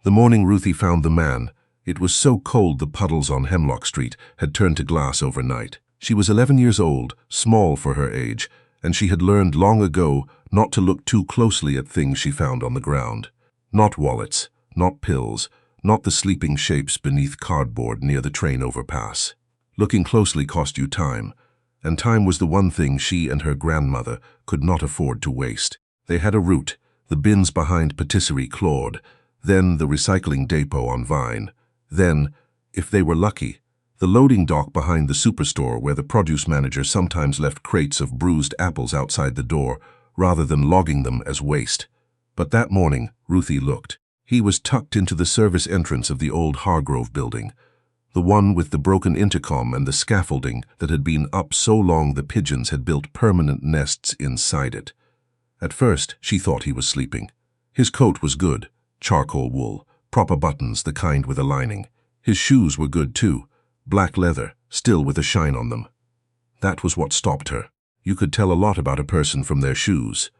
The morning Ruthie found the man, it was so cold the puddles on Hemlock Street had turned to glass overnight. She was 11 years old, small for her age, and she had learned long ago not to look too closely at things she found on the ground. Not wallets, not pills, not the sleeping shapes beneath cardboard near the train overpass. Looking closely cost you time, and time was the one thing she and her grandmother could not afford to waste. They had a route, the bins behind Patisserie Claude, then the recycling depot on Vine, then, if they were lucky, the loading dock behind the superstore where the produce manager sometimes left crates of bruised apples outside the door rather than logging them as waste. But that morning, Ruthie looked. He was tucked into the service entrance of the old Hargrove building, the one with the broken intercom and the scaffolding that had been up so long the pigeons had built permanent nests inside it. At first, she thought he was sleeping. His coat was good, charcoal wool, proper buttons, the kind with a lining. His shoes were good too, black leather, still with a shine on them. That was what stopped her. You could tell a lot about a person from their shoes.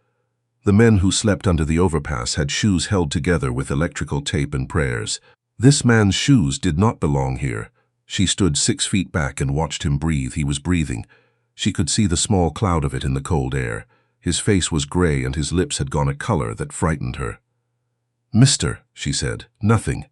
The men who slept under the overpass had shoes held together with electrical tape and prayers. This man's shoes did not belong here. She stood 6 feet back and watched him breathe. He was breathing. She could see the small cloud of it in the cold air. His face was gray and his lips had gone a color that frightened her. "Mister," she said. "Nothing.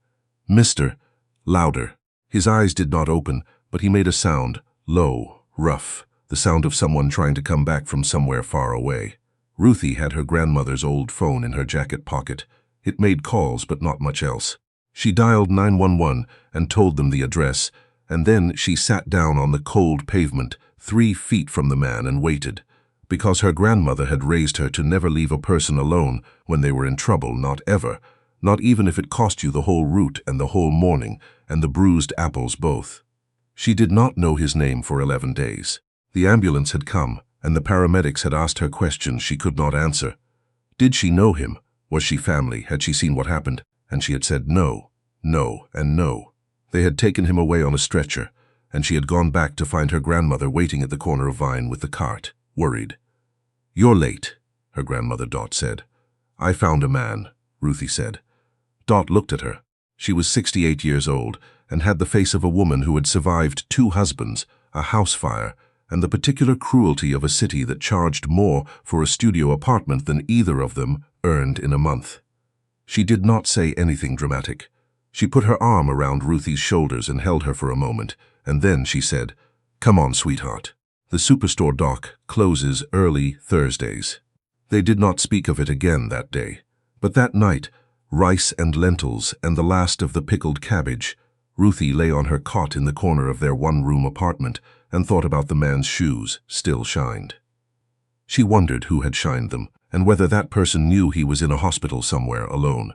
Mister." Louder. His eyes did not open, but he made a sound, low, rough, the sound of someone trying to come back from somewhere far away. Ruthie had her grandmother's old phone in her jacket pocket. It made calls, but not much else. She dialed 911 and told them the address, and then she sat down on the cold pavement 3 feet from the man and waited, because her grandmother had raised her to never leave a person alone when they were in trouble, not ever, not even if it cost you the whole route and the whole morning and the bruised apples both. She did not know his name for 11 days. The ambulance had come, and the paramedics had asked her questions she could not answer. Did she know him? Was she family? Had she seen what happened? And she had said no, no, and no. They had taken him away on a stretcher, and she had gone back to find her grandmother waiting at the corner of Vine with the cart, worried. "You're late," her grandmother Dot said. "I found a man," Ruthie said. Dot looked at her. She was 68 years old and had the face of a woman who had survived 2 husbands, a house fire, and the particular cruelty of a city that charged more for a studio apartment than either of them earned in a month. She did not say anything dramatic. She put her arm around Ruthie's shoulders and held her for a moment, and then she said, "Come on, sweetheart. The superstore dock closes early Thursdays." They did not speak of it again that day, but that night, rice and lentils and the last of the pickled cabbage, Ruthie lay on her cot in the corner of their one-room apartment and thought about the man's shoes still shined. She wondered who had shined them and whether that person knew he was in a hospital somewhere alone.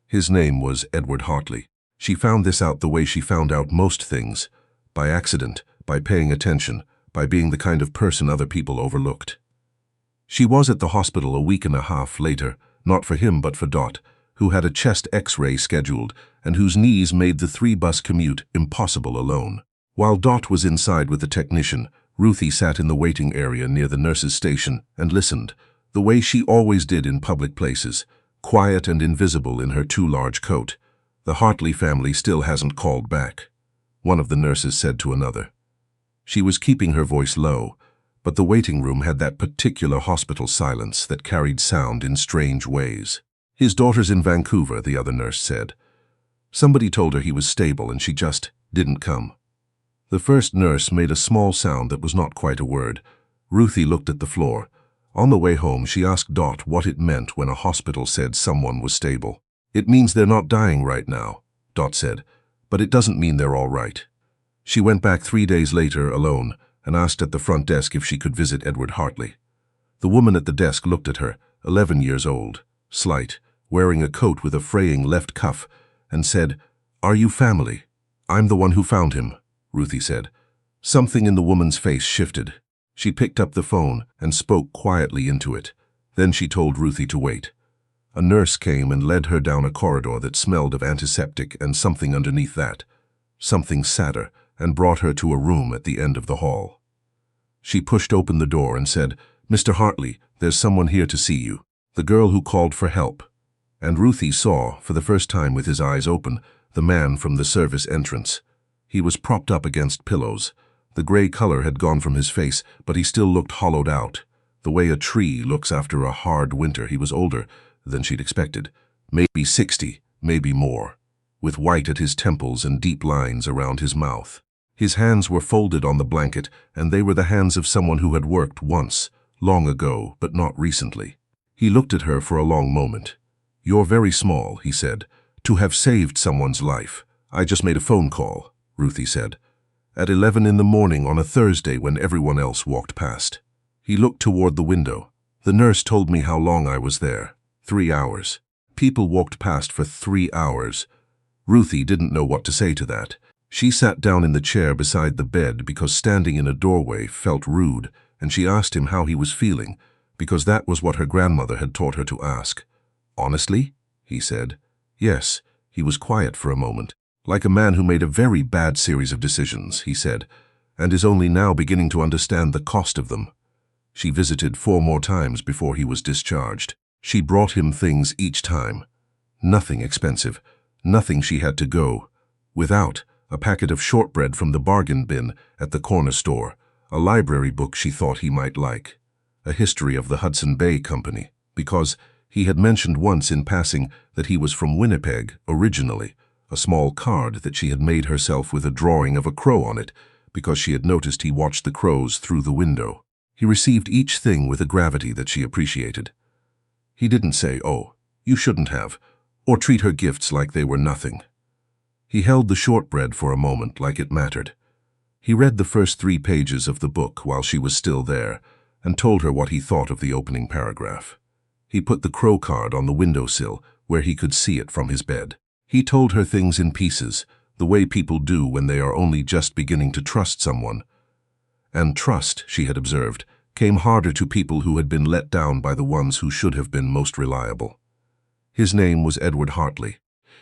His name was Edward Hartley. She found this out the way she found out most things, by accident, by paying attention, by being the kind of person other people overlooked. She was at the hospital a week and a half later, not for him but for Dot, who had a chest X-ray scheduled and whose knees made the 3-bus commute impossible alone. While Dot was inside with the technician, Ruthie sat in the waiting area near the nurse's station and listened, the way she always did in public places, quiet and invisible in her too large coat. "The Hartley family still hasn't called back," one of the nurses said to another. She was keeping her voice low, but the waiting room had that particular hospital silence that carried sound in strange ways. "His daughter's in Vancouver," the other nurse said. Somebody told her he was stable and she just didn't come. The first nurse made a small sound that was not quite a word. Ruthie looked at the floor. On the way home, she asked Dot what it meant when a hospital said someone was stable. "It means they're not dying right now," Dot said, "but it doesn't mean they're all right." She went back 3 days later alone and asked at the front desk if she could visit Edward Hartley. The woman at the desk looked at her, 11 years old, slight, wearing a coat with a fraying left cuff, and said, "Are you family?" "I'm the one who found him," Ruthie said. Something in the woman's face shifted. She picked up the phone and spoke quietly into it. Then she told Ruthie to wait. A nurse came and led her down a corridor that smelled of antiseptic and something underneath that, something sadder, and brought her to a room at the end of the hall. She pushed open the door and said, "Mr. Hartley, there's someone here to see you. The girl who called for help." And Ruthie saw, for the first time with his eyes open, the man from the service entrance. He was propped up against pillows. The gray color had gone from his face, but he still looked hollowed out. The way a tree looks after a hard winter. He was older than she'd expected. Maybe 60, maybe more, with white at his temples and deep lines around his mouth. His hands were folded on the blanket, and they were the hands of someone who had worked once, long ago, but not recently. He looked at her for a long moment. "You're very small," he said, "to have saved someone's life." "I just made a phone call," Ruthie said, "at 11 in the morning on a Thursday when everyone else walked past." He looked toward the window. "The nurse told me how long I was there. 3 hours. People walked past for 3 hours. Ruthie didn't know what to say to that. She sat down in the chair beside the bed because standing in a doorway felt rude, and she asked him how he was feeling, because that was what her grandmother had taught her to ask. "Honestly?" he said. "Yes." He was quiet for a moment. "Like a man who made a very bad series of decisions," he said, "and is only now beginning to understand the cost of them." She visited 4 more times before he was discharged. She brought him things each time. Nothing expensive, nothing she had to go without. A packet of shortbread from the bargain bin at the corner store, a library book she thought he might like, a history of the Hudson Bay Company, because he had mentioned once in passing that he was from Winnipeg originally, a small card that she had made herself with a drawing of a crow on it, because she had noticed he watched the crows through the window. He received each thing with a gravity that she appreciated. He didn't say, "Oh, you shouldn't have," or treat her gifts like they were nothing. He held the shortbread for a moment like it mattered. He read the first 3 pages of the book while she was still there, and told her what he thought of the opening paragraph. He put the crow card on the windowsill where he could see it from his bed. He told her things in pieces, the way people do when they are only just beginning to trust someone. And trust, she had observed, came harder to people who had been let down by the ones who should have been most reliable. His name was Edward Hartley.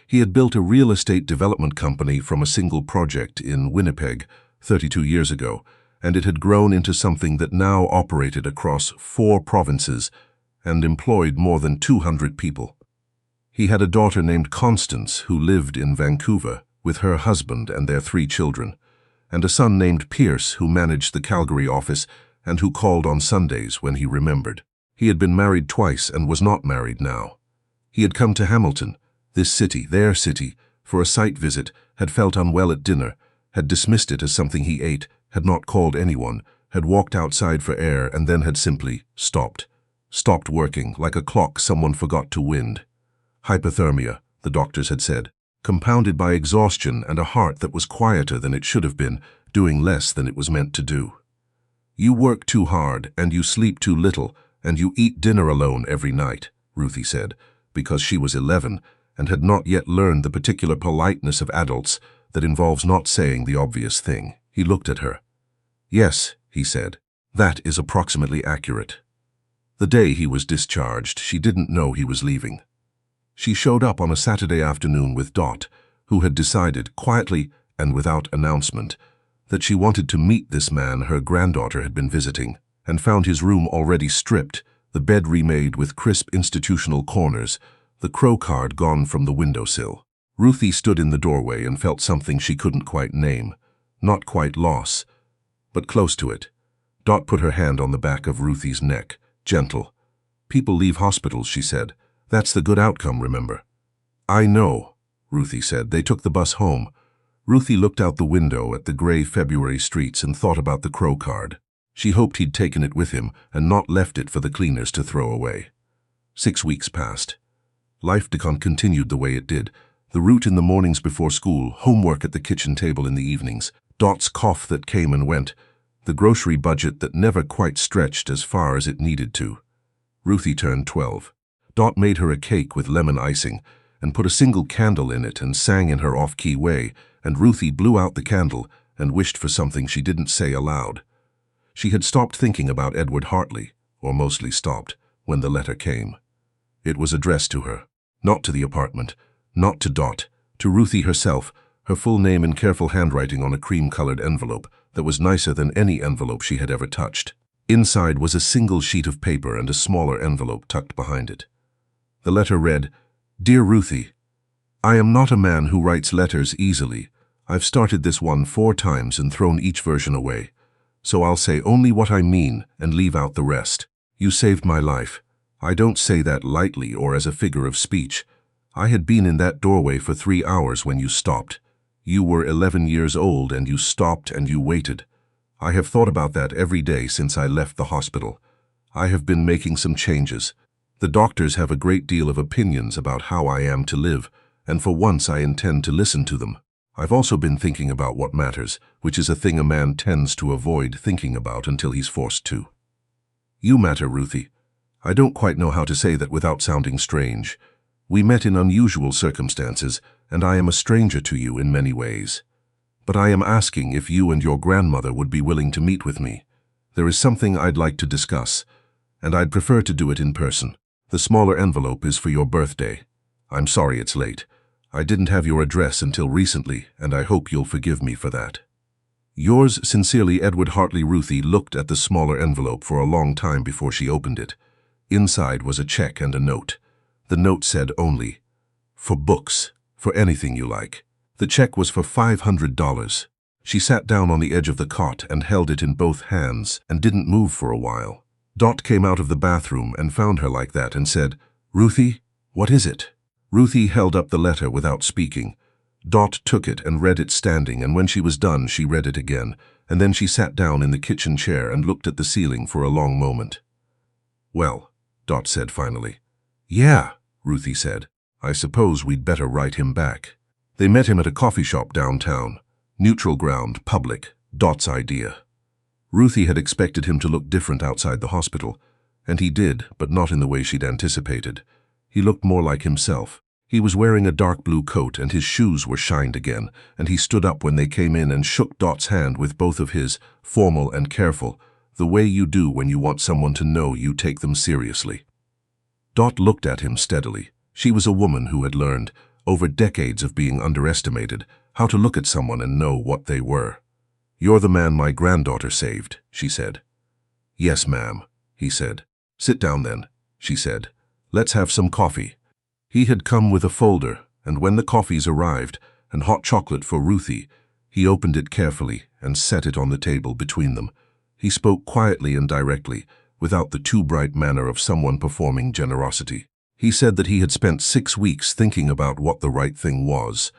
He had built a real estate development company from a single project in Winnipeg 32 years ago, and it had grown into something that now operated across 4 provinces and employed more than 200 people. He had a daughter named Constance who lived in Vancouver with her husband and their 3 children, and a son named Pierce who managed the Calgary office and who called on Sundays when he remembered. He had been married twice and was not married now. He had come to Hamilton, this city, their city, for a site visit, had felt unwell at dinner, had dismissed it as something he ate, had not called anyone, had walked outside for air, and then had simply stopped. Stopped working, like a clock someone forgot to wind. Hypothermia, the doctors had said, compounded by exhaustion and a heart that was quieter than it should have been, doing less than it was meant to do. "You work too hard, and you sleep too little, and you eat dinner alone every night," Ruthie said, because she was 11 and had not yet learned the particular politeness of adults that involves not saying the obvious thing. He looked at her. "Yes," he said, "that is approximately accurate." The day he was discharged, she didn't know he was leaving. She showed up on a Saturday afternoon with Dot, who had decided, quietly and without announcement, that she wanted to meet this man her granddaughter had been visiting, and found his room already stripped, the bed remade with crisp institutional corners, the crow card gone from the windowsill. Ruthie stood in the doorway and felt something she couldn't quite name, not quite loss, but close to it. Dot put her hand on the back of Ruthie's neck, gentle. "People leave hospitals," she said. "That's the good outcome, remember." "I know," Ruthie said. They took the bus home. Ruthie looked out the window at the gray February streets and thought about the crow card. She hoped he'd taken it with him and not left it for the cleaners to throw away. 6 weeks passed. Life continued the way it did. The route in the mornings before school, homework at the kitchen table in the evenings, Dot's cough that came and went, the grocery budget that never quite stretched as far as it needed to. Ruthie turned 12. Dot made her a cake with lemon icing and put a single candle in it and sang in her off-key way, and Ruthie blew out the candle and wished for something she didn't say aloud. She had stopped thinking about Edward Hartley, or mostly stopped, when the letter came. It was addressed to her, not to the apartment, not to Dot, to Ruthie herself, her full name in careful handwriting on a cream-colored envelope that was nicer than any envelope she had ever touched. Inside was a single sheet of paper and a smaller envelope tucked behind it. The letter read, Dear Ruthie, I am not a man who writes letters easily. I've started this one 4 times and thrown each version away. So I'll say only what I mean and leave out the rest. You saved my life. I don't say that lightly or as a figure of speech. I had been in that doorway for 3 hours when you stopped. You were 11 years old and you stopped and you waited. I have thought about that every day since I left the hospital. I have been making some changes. The doctors have a great deal of opinions about how I am to live, and for once I intend to listen to them. I've also been thinking about what matters, which is a thing a man tends to avoid thinking about until he's forced to. You matter, Ruthie. I don't quite know how to say that without sounding strange. We met in unusual circumstances, and I am a stranger to you in many ways. But I am asking if you and your grandmother would be willing to meet with me. There is something I'd like to discuss, and I'd prefer to do it in person. The smaller envelope is for your birthday. I'm sorry it's late. I didn't have your address until recently, and I hope you'll forgive me for that. Yours sincerely, Edward Hartley. Ruthie looked at the smaller envelope for a long time before she opened it. Inside was a check and a note. The note said only, "For books, for anything you like." The check was for $500. She sat down on the edge of the cot and held it in both hands and didn't move for a while. Dot came out of the bathroom and found her like that and said, "Ruthie, what is it?" Ruthie held up the letter without speaking. Dot took it and read it standing, and when she was done, she read it again, and then she sat down in the kitchen chair and looked at the ceiling for a long moment. "Well," Dot said finally. "Yeah," Ruthie said. "I suppose we'd better write him back." They met him at a coffee shop downtown. Neutral ground, public, Dot's idea. Ruthie had expected him to look different outside the hospital, and he did, but not in the way she'd anticipated. He looked more like himself. He was wearing a dark blue coat and his shoes were shined again, and he stood up when they came in and shook Dot's hand with both of his, formal and careful, the way you do when you want someone to know you take them seriously. Dot looked at him steadily. She was a woman who had learned, over decades of being underestimated, how to look at someone and know what they were. "You're the man my granddaughter saved," she said. "Yes, ma'am," he said. "Sit down then," she said. "Let's have some coffee." He had come with a folder, and when the coffees arrived, and hot chocolate for Ruthie, he opened it carefully and set it on the table between them. He spoke quietly and directly, without the too bright manner of someone performing generosity. He said that he had spent 6 weeks thinking about what the right thing was,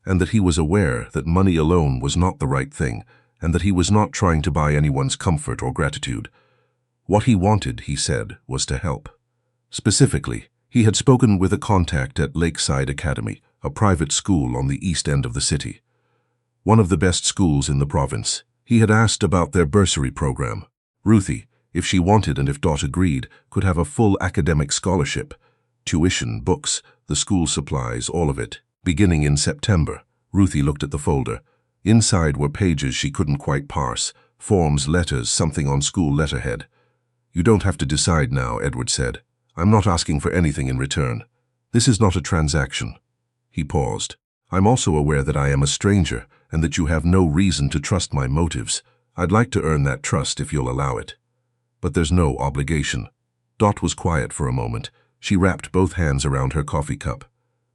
and that he was aware that money alone was not the right thing, and that he was not trying to buy anyone's comfort or gratitude. What he wanted, he said, was to help. Specifically, he had spoken with a contact at Lakeside Academy, a private school on the east end of the city. One of the best schools in the province. He had asked about their bursary program. Ruthie, if she wanted and if Dot agreed, could have a full academic scholarship. Tuition, books, the school supplies, all of it. Beginning in September, Ruthie looked at the folder. Inside were pages she couldn't quite parse, forms, letters, something on school letterhead. "You don't have to decide now," Edward said. "I'm not asking for anything in return. This is not a transaction." He paused. "I'm also aware that I am a stranger and that you have no reason to trust my motives. I'd like to earn that trust if you'll allow it. But there's no obligation." Dot was quiet for a moment. She wrapped both hands around her coffee cup.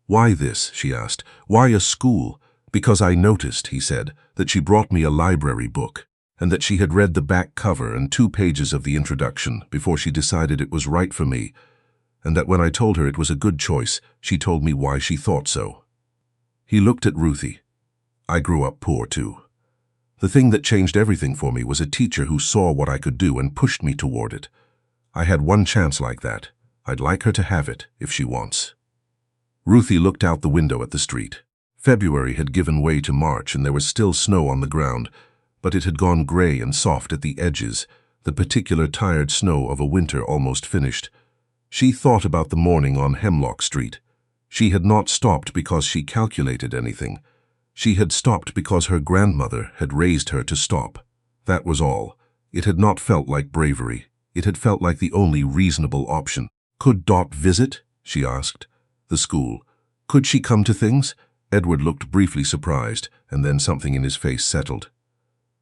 "Why this?" she asked. "Why a school?" "Because I noticed," he said, "that she brought me a library book, and that she had read the back cover and 2 pages of the introduction before she decided it was right for me, and that when I told her it was a good choice, she told me why she thought so." He looked at Ruthie. "I grew up poor, too. The thing that changed everything for me was a teacher who saw what I could do and pushed me toward it. I had one chance like that. I'd like her to have it, if she wants." Ruthie looked out the window at the street. February had given way to March, and there was still snow on the ground, but it had gone gray and soft at the edges, the particular tired snow of a winter almost finished. She thought about the morning on Hemlock Street. She had not stopped because she calculated anything. She had stopped because her grandmother had raised her to stop. That was all. It had not felt like bravery. It had felt like the only reasonable option. "Could Dot visit?" she asked. "The school. Could she come to things?" Edward looked briefly surprised, and then something in his face settled.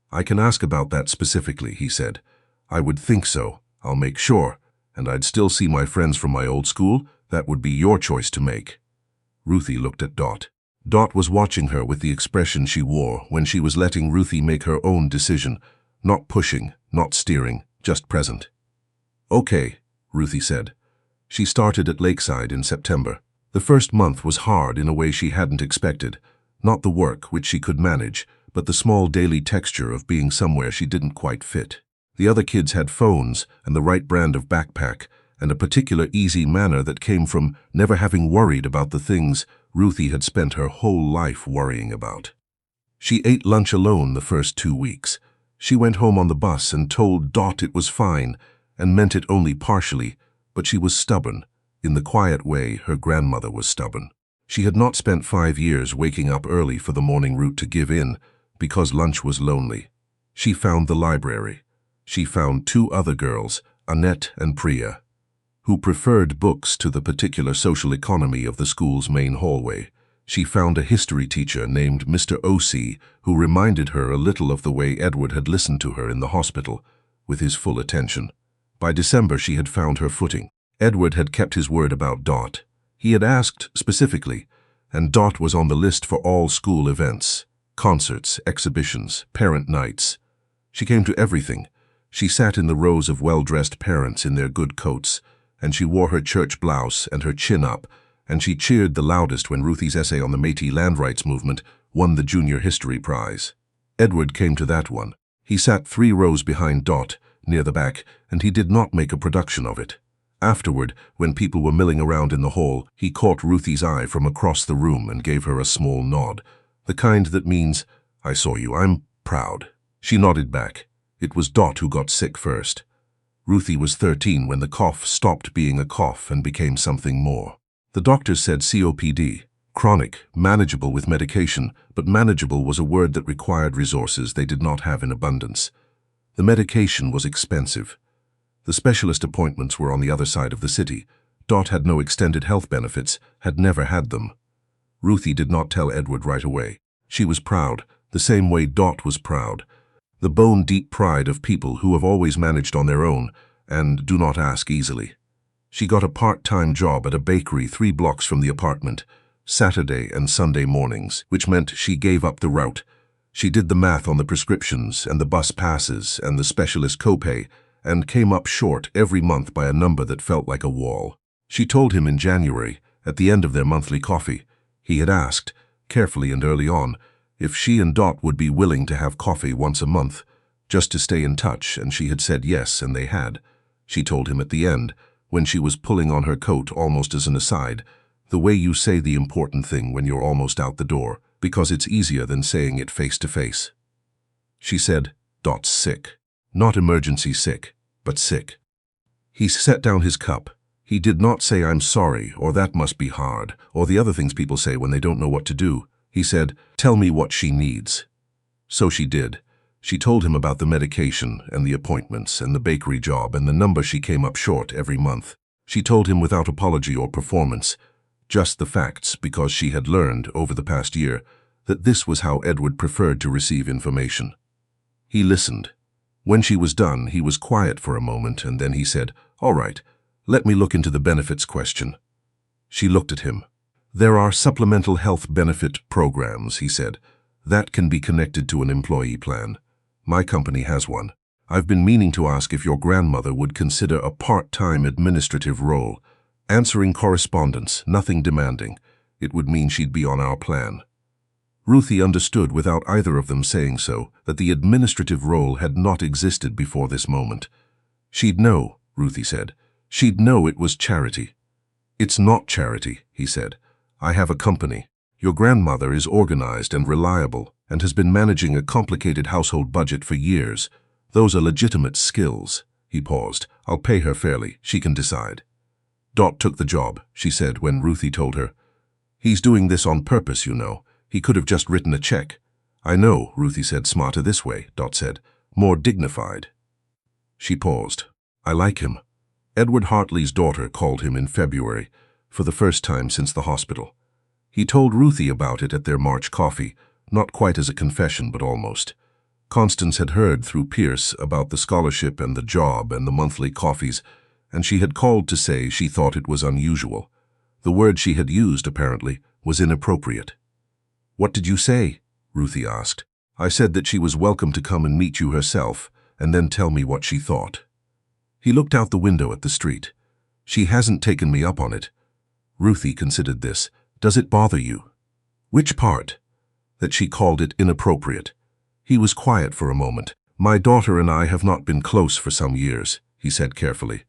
"I can ask about that specifically," he said. "I would think so. I'll make sure. And I'd still see my friends from my old school. That would be your choice to make." Ruthie looked at Dot. Dot was watching her with the expression she wore when she was letting Ruthie make her own decision, not pushing, not steering, just present. "Okay," Ruthie said. She started at Lakeside in September. The first month was hard in a way she hadn't expected. Not the work, which she could manage, but the small daily texture of being somewhere she didn't quite fit. The other kids had phones and the right brand of backpack, and a particular easy manner that came from never having worried about the things Ruthie had spent her whole life worrying about. She ate lunch alone the first 2 weeks. She went home on the bus and told Dot it was fine, and meant it only partially, but she was stubborn, in the quiet way her grandmother was stubborn. She had not spent 5 years waking up early for the morning route to give in, because lunch was lonely. She found the library. She found 2 other girls, Annette and Priya, who preferred books to the particular social economy of the school's main hallway. She found a history teacher named Mr. O.C., who reminded her a little of the way Edward had listened to her in the hospital, with his full attention. By December she had found her footing. Edward had kept his word about Dot. He had asked specifically, and Dot was on the list for all school events, concerts, exhibitions, parent nights. She came to everything. She sat in the rows of well-dressed parents in their good coats, and she wore her church blouse and her chin up, and she cheered the loudest when Ruthie's essay on the Métis land rights movement won the junior history prize. Edward came to that one. He sat 3 rows behind Dot, near the back, and he did not make a production of it. Afterward, when people were milling around in the hall, he caught Ruthie's eye from across the room and gave her a small nod, the kind that means, "I saw you, I'm proud." She nodded back. It was Dot who got sick first. Ruthie was 13 when the cough stopped being a cough and became something more. The doctors said COPD, chronic, manageable with medication, but manageable was a word that required resources they did not have in abundance. The medication was expensive. The specialist appointments were on the other side of the city. Dot had no extended health benefits, had never had them. Ruthie did not tell Edward right away. She was proud, the same way Dot was proud. The bone-deep pride of people who have always managed on their own and do not ask easily. She got a part-time job at a bakery 3 blocks from the apartment, Saturday and Sunday mornings, which meant she gave up the route. She did the math on the prescriptions and the bus passes and the specialist copay, and came up short every month by a number that felt like a wall. She told him in January, at the end of their monthly coffee. He had asked, carefully and early on, if she and Dot would be willing to have coffee once a month, just to stay in touch, and she had said yes, and they had. She told him at the end, when she was pulling on her coat almost as an aside, the way you say the important thing when you're almost out the door, because it's easier than saying it face to face. She said, "Dot's sick. Not emergency sick, but sick." He set down his cup. He did not say, "I'm sorry," or "that must be hard," or the other things people say when they don't know what to do. He said, "Tell me what she needs." So she did. She told him about the medication and the appointments and the bakery job and the number she came up short every month. She told him without apology or performance, just the facts, because she had learned over the past year that this was how Edward preferred to receive information. He listened. When she was done, he was quiet for a moment, and then he said, "All right, let me look into the benefits question." She looked at him. "There are supplemental health benefit programs," he said. "That can be connected to an employee plan. My company has one. I've been meaning to ask if your grandmother would consider a part-time administrative role, answering correspondence, nothing demanding. It would mean she'd be on our plan." Ruthie understood without either of them saying so that the administrative role had not existed before this moment. She'd know, Ruthie said. She'd know it was charity. "It's not charity," he said. "I have a company. Your grandmother is organized and reliable and has been managing a complicated household budget for years. Those are legitimate skills." He paused. "I'll pay her fairly. She can decide." "Dot took the job," she said when Ruthie told her. "He's doing this on purpose, you know. He could have just written a check." "I know," Ruthie said. "Smarter this way," Dot said. "More dignified." She paused. "I like him." Edward Hartley's daughter called him in February, for the first time since the hospital. He told Ruthie about it at their March coffee, not quite as a confession, but almost. Constance had heard through Pierce about the scholarship and the job and the monthly coffees, and she had called to say she thought it was unusual. The word she had used, apparently, was inappropriate. "What did you say?" Ruthie asked. "I said that she was welcome to come and meet you herself, and then tell me what she thought." He looked out the window at the street. "She hasn't taken me up on it." Ruthie considered this. "Does it bother you?" "Which part?" "That she called it inappropriate." He was quiet for a moment. "My daughter and I have not been close for some years," he said carefully.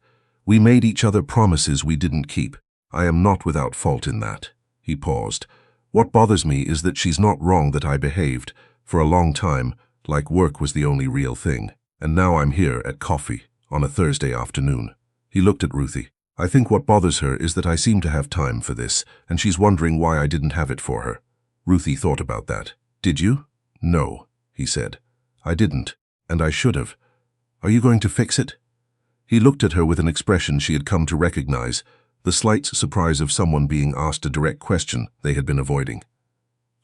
"We made each other promises we didn't keep. I am not without fault in that." He paused. "What bothers me is that she's not wrong that I behaved, for a long time, like work was the only real thing. And now I'm here at coffee, on a Thursday afternoon." He looked at Ruthie. "I think what bothers her is that I seem to have time for this, and she's wondering why I didn't have it for her." Ruthie thought about that. "Did you?" "No," he said. "I didn't, and I should have. Are you going to fix it?" He looked at her with an expression she had come to recognize, the slight surprise of someone being asked a direct question they had been avoiding.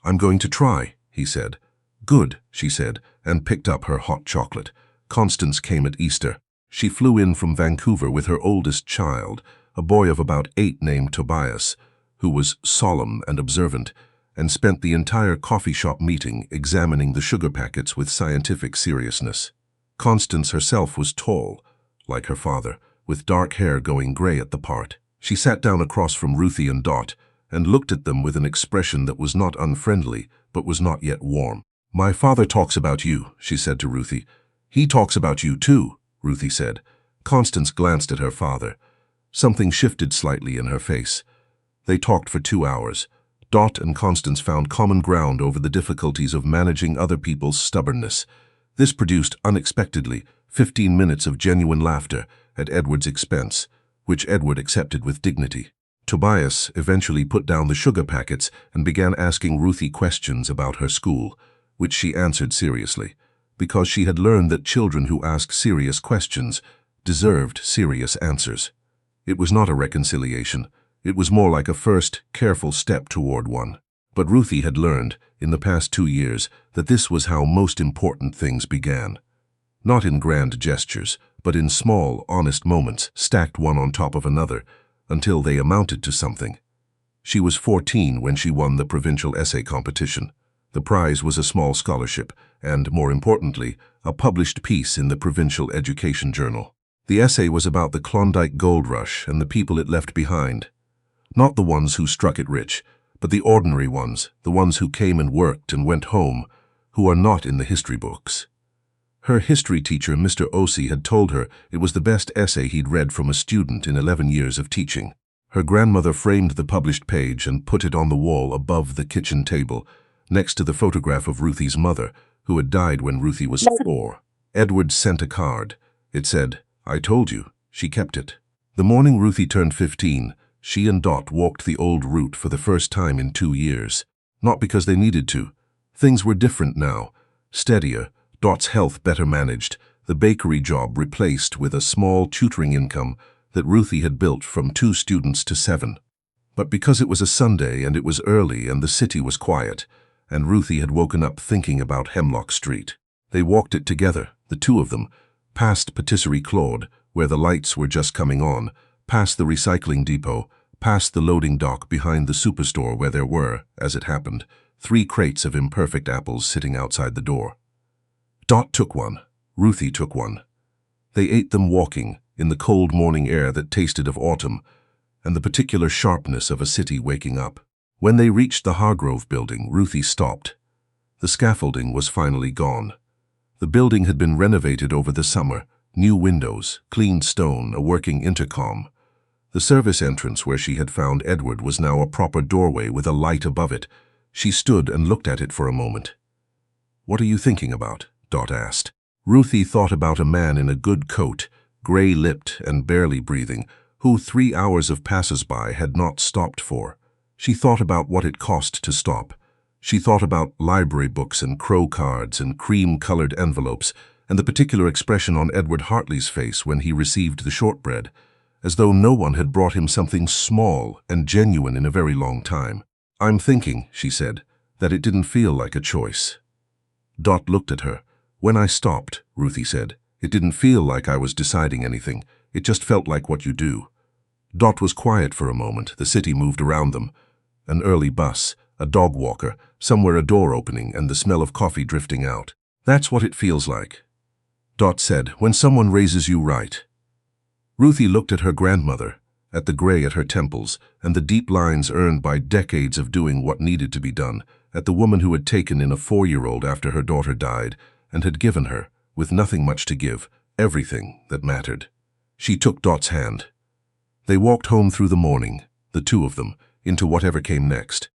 "I'm going to try," he said. "Good," she said, and picked up her hot chocolate. Constance came at Easter. She flew in from Vancouver with her oldest child, a boy of about 8 named Tobias, who was solemn and observant, and spent the entire coffee shop meeting examining the sugar packets with scientific seriousness. Constance herself was tall, like her father, with dark hair going gray at the part. She sat down across from Ruthie and Dot and looked at them with an expression that was not unfriendly, but was not yet warm. "My father talks about you," she said to Ruthie. "He talks about you too," Ruthie said. Constance glanced at her father. Something shifted slightly in her face. They talked for 2 hours. Dot and Constance found common ground over the difficulties of managing other people's stubbornness. This produced, unexpectedly, 15 minutes of genuine laughter at Edward's expense, which Edward accepted with dignity. Tobias eventually put down the sugar packets and began asking Ruthie questions about her school, which she answered seriously, because she had learned that children who ask serious questions deserved serious answers. It was not a reconciliation. It was more like a first, careful step toward one. But Ruthie had learned, in the past 2 years, that this was how most important things began. Not in grand gestures, but in small, honest moments, stacked one on top of another, until they amounted to something. She was 14 when she won the provincial essay competition. The prize was a small scholarship, and, more importantly, a published piece in the Provincial Education Journal. The essay was about the Klondike Gold Rush and the people it left behind. Not the ones who struck it rich, but the ordinary ones, the ones who came and worked and went home, who are not in the history books. Her history teacher, Mr. Osei, had told her it was the best essay he'd read from a student in 11 years of teaching. Her grandmother framed the published page and put it on the wall above the kitchen table, next to the photograph of Ruthie's mother, who had died when Ruthie was 4. Edward sent a card. It said, "I told you." She kept it. The morning Ruthie turned 15, she and Dot walked the old route for the first time in 2 years. Not because they needed to. Things were different now, steadier, Dot's health better managed, the bakery job replaced with a small tutoring income that Ruthie had built from 2 students to 7. But because it was a Sunday and it was early and the city was quiet, and Ruthie had woken up thinking about Hemlock Street. They walked it together, the 2 of them, past Patisserie Claude, where the lights were just coming on, past the recycling depot, past the loading dock behind the superstore where there were, as it happened, 3 crates of imperfect apples sitting outside the door. Dot took one. Ruthie took one. They ate them walking, in the cold morning air that tasted of autumn, and the particular sharpness of a city waking up. When they reached the Hargrove building, Ruthie stopped. The scaffolding was finally gone. The building had been renovated over the summer, new windows, clean stone, a working intercom. The service entrance where she had found Edward was now a proper doorway with a light above it. She stood and looked at it for a moment. "What are you thinking about?" Dot asked. Ruthie thought about a man in a good coat, gray-lipped and barely breathing, who 3 hours of passers-by had not stopped for. She thought about what it cost to stop. She thought about library books and crow cards and cream-colored envelopes, and the particular expression on Edward Hartley's face when he received the shortbread, as though no one had brought him something small and genuine in a very long time. "I'm thinking," she said, "that it didn't feel like a choice." Dot looked at her. "When I stopped," Ruthie said, "it didn't feel like I was deciding anything. It just felt like what you do." Dot was quiet for a moment. The city moved around them. an early bus, a dog walker, somewhere a door opening and the smell of coffee drifting out. That's what it feels like, Dot said, when someone raises you right. Ruthie looked at her grandmother, at the gray at her temples and the deep lines earned by decades of doing what needed to be done, at the woman who had taken in a 4-year-old after her daughter died and had given her, with nothing much to give, everything that mattered. She took Dot's hand. They walked home through the morning, the two of them, into whatever came next.